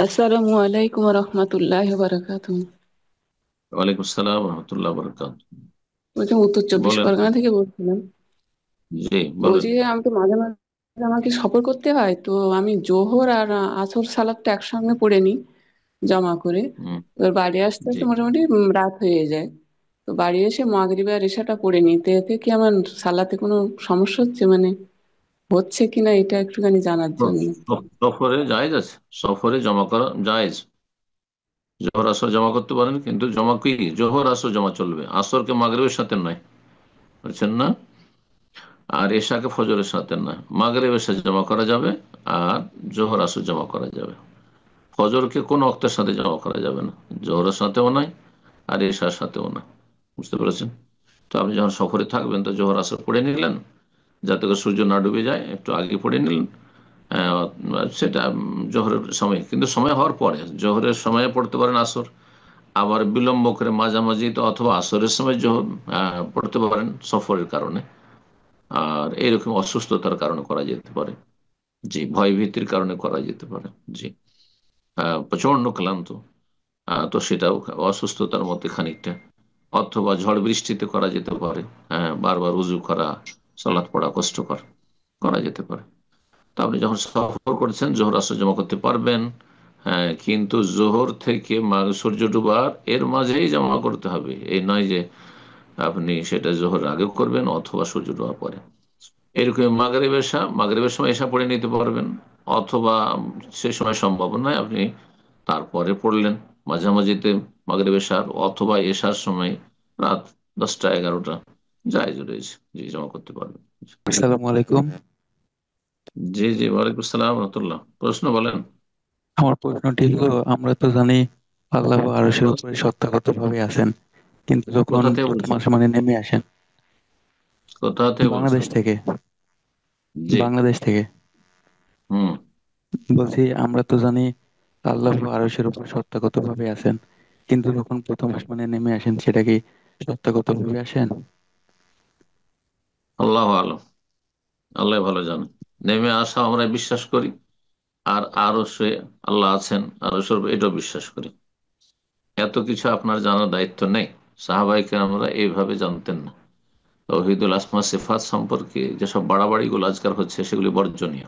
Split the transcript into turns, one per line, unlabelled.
আসসালামু আলাইকুম রহমতুল্লাহ বারাকাতুহু।
ওয়ালাইকুম আসসালাম রহমতুল্লাহ বরকাত।
বলছি উত্তর চব্বিশ
বলেন।
পরগনা থেকে বলছিলাম।
জি বলেন।
বলছি যে আমি তো মাঝে মাঝে আমাকে সফর করতে হয়, তো আমি জোহর আর আসর সালাদটা একসঙ্গে পড়ে নিই জমা করে।
হুম।
এবার বাড়ি আসতে
জি।
আসতে মোটামুটি রাত হয়ে যায়। তো বাড়ি এসে মাগরিব আর এশাটা পড়ে নিই, তো এতে কি আমার সালাতে কোনো সমস্যা হচ্ছে, মানে হচ্ছে কিনা এটা একটুখানি জানার জন্য।
সফরে জায়েজ আছে, সফরে জমা করা জায়েজ। জোহর আসর জমা করতে পারেন, কিন্তু জমা কি জোহর আসর জমা চলবে, আসরকে মাগরিবের সাথে নয়, বুঝছেন না? আর এশাকে ফজরের সাথে নয়, মাগরিবের সাথে জমা করা যাবে। আর জোহর আসর জমা করা যাবে। ফজরকে কোন অক্তের সাথে জমা করা যাবে না, জোহরের সাথেও নয় আর এশার সাথেও না। বুঝতে পেরেছেন? তো আপনি যখন সফরে থাকবেন তো জোহর আসর পড়ে নিলেন, যাতে করে সূর্য না ডুবে যায় একটু আগে পড়ে নিলেন। আহ, সেটা জোহরের সময়, কিন্তু সময় হওয়ার পরে জোহরের সময়ে পড়তে পারেন আসর। আবার বিলম্ব করে মাঝামাঝি তো অথবা আসরের সময় জোহর পড়তে পারেন সফরের কারণে। আর এইরকম অসুস্থতার কারণে করা যেতে পারে। জি, ভয় ভীতির কারণে করা যেতে পারে। জি। প্রচন্ড ক্লান্ত, তো সেটাও অসুস্থতার মধ্যে খানিকটা। অথবা ঝড় বৃষ্টিতে করা যেতে পারে। বারবার উজু করা, সালাত পড়া কষ্টকর, করা যেতে পারে। তো আপনি যখন সফর করছেন জোহর আসর জমা করতে পারবেন। হ্যাঁ, কিন্তু জোহর থেকে সূর্য ডুবার এর মাঝেই জমা করতে হবে, এই নয় যে আপনি সেটা জোহর আগে করবেন অথবা সূর্য ডোবার পরে। এরকম মাগরিবের সময় এশা পড়ে নিতে পারবেন। অথবা সে সময় সম্ভব নয়, আপনি তারপরে পড়লেন মাঝামাঝিতে মাগরিব এশার, অথবা এশার সময় রাত 10টা 11টা জায়েজ রয়েছে। জি, জমা করতে পারবেন।
আসসালামু আলাইকুম।
জি জি, ওয়ালাইকুম আসসালাম রহমতুল্লাহ। প্রশ্ন বলেন।
আমার প্রশ্নটি হলো, আমরা তো জানি আল্লাহ আরশের উপরে সত্তাগত ভাবে আছেন, কিন্তু যখন
কোথা থেকে
প্রথম
বলছেন?
আসমানে নেমে আসেন।
কোথা থেকে বলছেন?
বাংলাদেশ থেকে।
জি।
বাংলাদেশ থেকে
হুম।
বলছি, আমরা তো জানি আল্লাহ আরশের উপরে সত্তাগত ভাবে আছেন, কিন্তু যখন প্রথম আসমানে নেমে আসেন সেটা কি সত্তাগত ভাবে আসেন?
আল্লাহ আলম, আল্লাহ ভালো জানেন। নেমে আসা আমরা বিশ্বাস করি। আর আরো সে আল্লাহ আছেন আরো সর্ব, এটাও বিশ্বাস করি। এত কিছু আপনার জানার দায়িত্ব নেই। সাহাবাইকে আমরা এইভাবে জানতেন না। তৌহিদুল আসমা সিফাত সম্পর্কে যেসব বাড়াবাড়িগুলো আজকাল হচ্ছে সেগুলি বর্জনীয়।